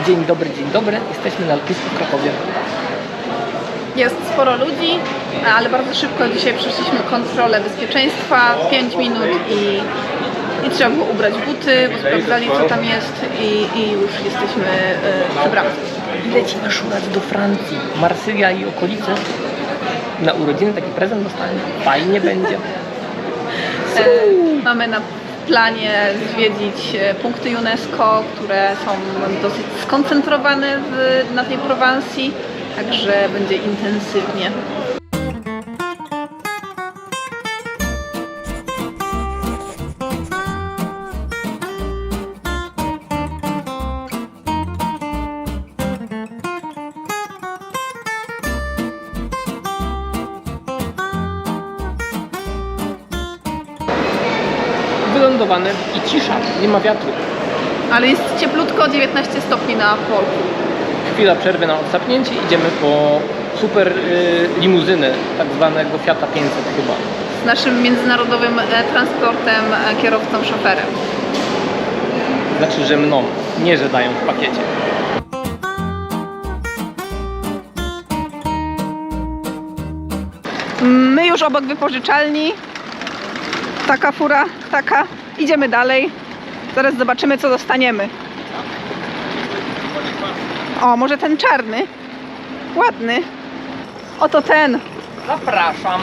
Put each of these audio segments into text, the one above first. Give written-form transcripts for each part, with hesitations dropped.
Dzień dobry. Jesteśmy na lotnisku w Krakowie. Jest sporo ludzi, ale bardzo szybko dzisiaj przeszliśmy kontrolę bezpieczeństwa, 5 minut i trzeba było ubrać buty, bo sprawdzali co tam jest i już jesteśmy przy bramce. I lecimy szurać do Francji, Marsylia i okolice. Na urodziny taki prezent dostałem. Fajnie będzie. Mamy na planie zwiedzić punkty UNESCO, które są dosyć skoncentrowane na tej Prowansji, także będzie intensywnie. Wylądowany i cisza, nie ma wiatru. Ale jest cieplutko, 19 stopni na polku. Chwila przerwy na odsapnięcie, idziemy po super limuzynę, tak zwanego Fiata 500 chyba. Z naszym międzynarodowym transportem, kierowcą, szoferem. Znaczy, że mną, nie że dają w pakiecie. My już obok wypożyczalni. Taka fura, taka. Idziemy dalej. Zaraz zobaczymy, co dostaniemy. O, może ten czarny. Ładny. Oto ten. Zapraszam.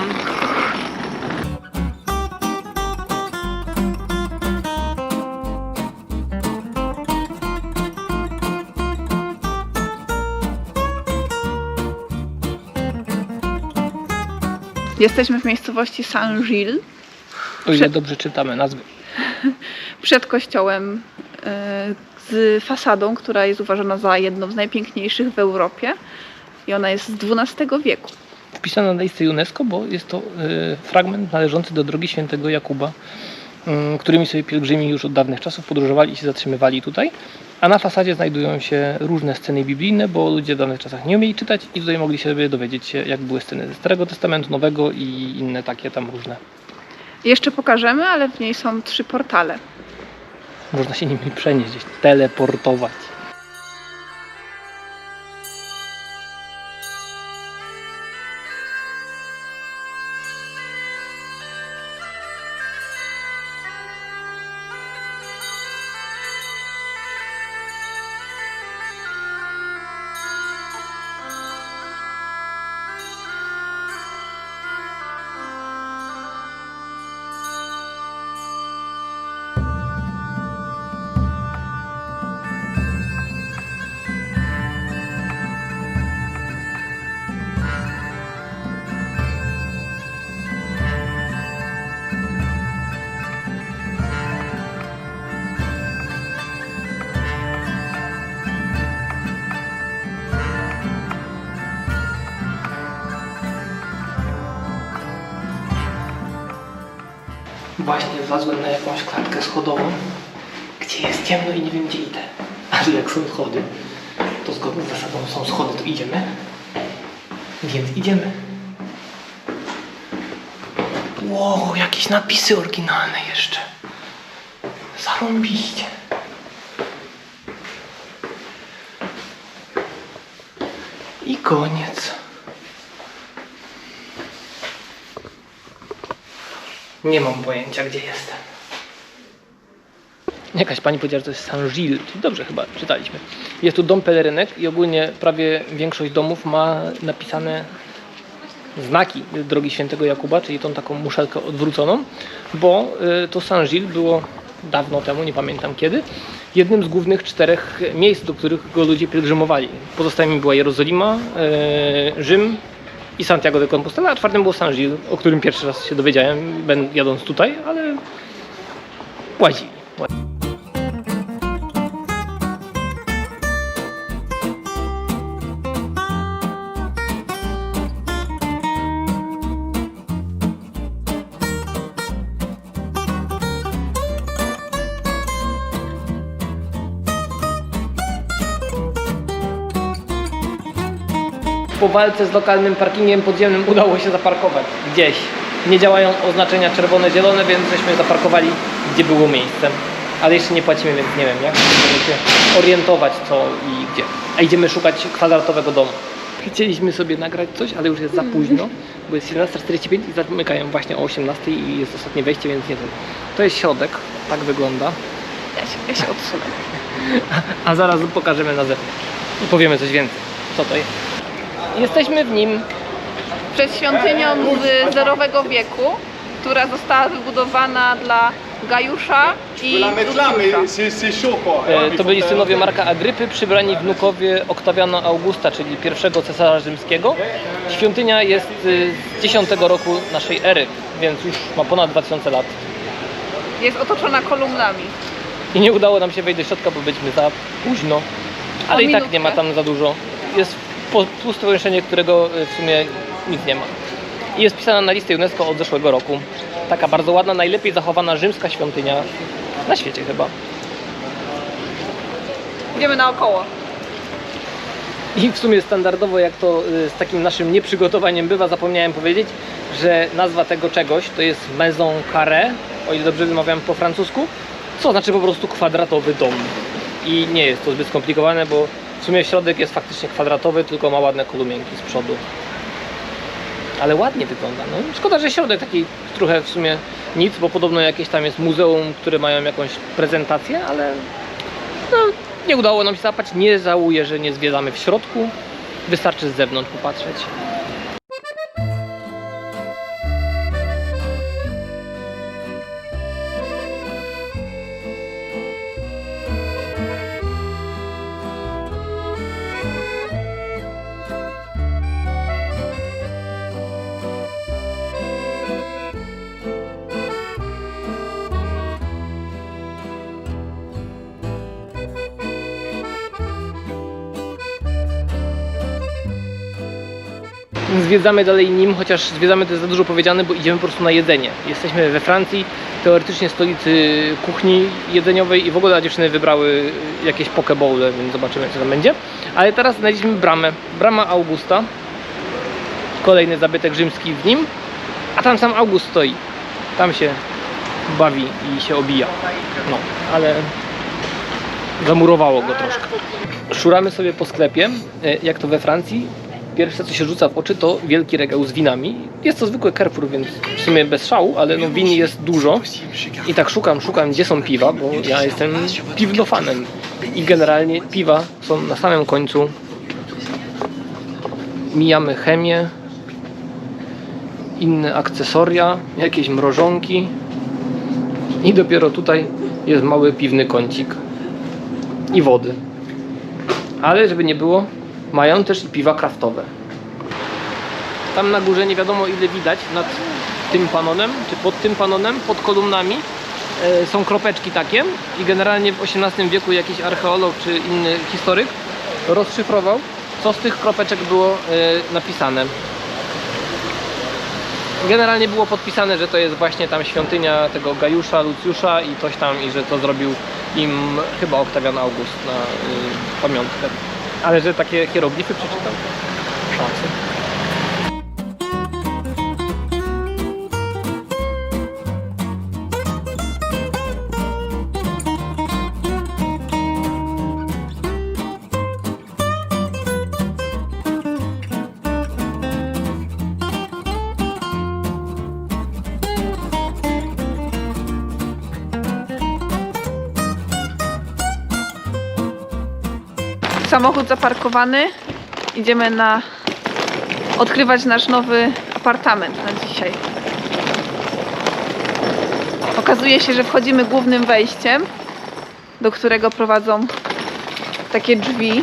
Jesteśmy w miejscowości Saint-Gilles. O ile dobrze czytamy nazwy. Przed kościołem z fasadą, która jest uważana za jedną z najpiękniejszych w Europie. I ona jest z XII wieku. Wpisana na listę UNESCO, bo jest to fragment należący do drogi świętego Jakuba, którymi sobie pielgrzymi już od dawnych czasów podróżowali i się zatrzymywali tutaj. A na fasadzie znajdują się różne sceny biblijne, bo ludzie w dawnych czasach nie umieli czytać i tutaj mogli sobie dowiedzieć się, jak były sceny ze Starego Testamentu, Nowego i inne takie tam różne. Jeszcze pokażemy, ale w niej są 3 portale. Można się nimi przenieść, gdzieś teleportować. Właśnie wlazłem na jakąś klatkę schodową, gdzie jest ciemno i nie wiem, gdzie idę. Ale jak są schody, to zgodnie z zasadą są schody, to idziemy. Więc idziemy. Wow, jakieś napisy oryginalne jeszcze. Zarąbiście. I koniec. Nie mam pojęcia, gdzie jestem. Jakaś pani powiedziała, że to jest Saint-Gilles, czyli dobrze chyba czytaliśmy. Jest tu dom pelerynek i ogólnie prawie większość domów ma napisane znaki drogi świętego Jakuba, czyli tą taką muszelkę odwróconą, bo to Saint-Gilles było dawno temu, nie pamiętam kiedy, jednym z głównych 4 miejsc, do których go ludzie pielgrzymowali. Pozostałymi była Jerozolima, Rzym i Santiago de Compostela, a 4 było Saint-Gilles, o którym pierwszy raz się dowiedziałem, jadąc tutaj, ale łazili. Po walce z lokalnym parkingiem podziemnym udało się zaparkować gdzieś. Nie działają oznaczenia czerwone, zielone, więc żeśmy zaparkowali, gdzie było miejsce. ale jeszcze nie płacimy, więc nie wiem jak. Musimy się orientować co i gdzie. A idziemy szukać kwadratowego domu. Chcieliśmy sobie nagrać coś, ale już jest za późno, bo jest 17:45 i zamykają właśnie o 18:00 i jest ostatnie wejście, więc nie wiem. To jest środek, tak wygląda. Ja się odsunę. A zaraz pokażemy na zewnątrz i powiemy coś więcej. Co to jest? Jesteśmy w nim. Przed świątynią z zerowego wieku, która została wybudowana dla Gajusza i Lucjusza. To byli synowie Marka Agrypy, przybrani wnukowie Oktawiana Augusta, czyli pierwszego cesarza rzymskiego. Świątynia jest z 10 roku naszej ery, więc już ma ponad 2000 lat. Jest otoczona kolumnami. I nie udało nam się wejść do środka, bo byliśmy za późno. Ale i tak nie ma tam za dużo. Jest puste pomieszczenie, którego w sumie nic nie ma. I jest pisana na listę UNESCO od zeszłego roku. Taka bardzo ładna, najlepiej zachowana rzymska świątynia na świecie chyba. Idziemy naokoło. I w sumie standardowo, jak to z takim naszym nieprzygotowaniem bywa, zapomniałem powiedzieć, że nazwa tego czegoś to jest Maison Carrée, o ile dobrze wymawiam po francusku, co znaczy po prostu kwadratowy dom. I nie jest to zbyt skomplikowane, bo w sumie środek jest faktycznie kwadratowy, tylko ma ładne kolumienki z przodu. Ale ładnie wygląda. No, szkoda, że środek taki trochę w sumie nic, bo podobno jakieś tam jest muzeum, które mają jakąś prezentację, ale no, nie udało nam się zapać. Nie żałuję, że nie zwiedzamy w środku. Wystarczy z zewnątrz popatrzeć. Zwiedzamy dalej nim, chociaż zwiedzamy to jest za dużo powiedziane, bo idziemy po prostu na jedzenie. Jesteśmy we Francji, teoretycznie stolicy kuchni jedzeniowej i w ogóle dziewczyny wybrały jakieś pokebowle, więc zobaczymy co tam będzie. Ale teraz znaleźliśmy bramę, brama Augusta, kolejny zabytek rzymski w nim, a tam sam August stoi, tam się bawi i się obija. No, ale zamurowało go troszkę. Szuramy sobie po sklepie, jak to we Francji. Pierwsze co się rzuca w oczy to wielki regał z winami. Jest to zwykły Carrefour, więc w sumie bez szału, ale no win jest dużo. I tak szukam gdzie są piwa, bo ja jestem piwnofanem. I generalnie piwa są na samym końcu. Mijamy chemię, inne akcesoria, jakieś mrożonki. I dopiero tutaj jest mały piwny kącik. I wody. Ale żeby nie było, mają też i piwa kraftowe. Tam na górze nie wiadomo ile widać nad tym panonem, czy pod tym panonem, pod kolumnami są kropeczki takie i generalnie w XVIII wieku jakiś archeolog czy inny historyk rozszyfrował, co z tych kropeczek było napisane. Generalnie było podpisane, że to jest właśnie tam świątynia tego Gajusza, Lucjusza i coś tam, i że to zrobił im chyba Oktawian August na pamiątkę. Ale że takie hieroglify przeczytał? Szansy. Samochód zaparkowany. Idziemy odkrywać nasz nowy apartament na dzisiaj. Okazuje się, że wchodzimy głównym wejściem, do którego prowadzą takie drzwi,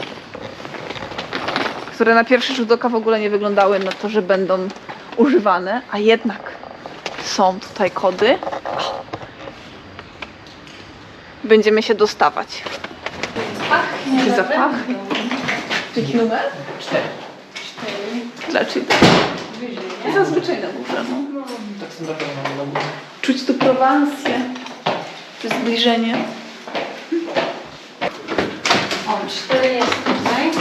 które na pierwszy rzut oka w ogóle nie wyglądały na to, że będą używane, a jednak są tutaj kody. Będziemy się dostawać. Czy zapach? Jaki numer? 4. Dlaczego? Zazwyczaj na górze, no. Tak standardowo mamy na górze. Czuć tu Prowansję. To jest zbliżenie. O, 4 jest tutaj.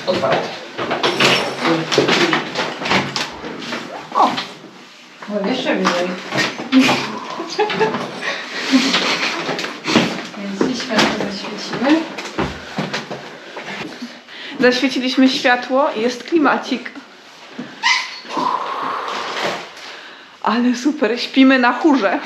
Otwarte. O! O, jeszcze wyżej. Zaświeciliśmy światło i jest klimacik. Ale super, śpimy na chórze.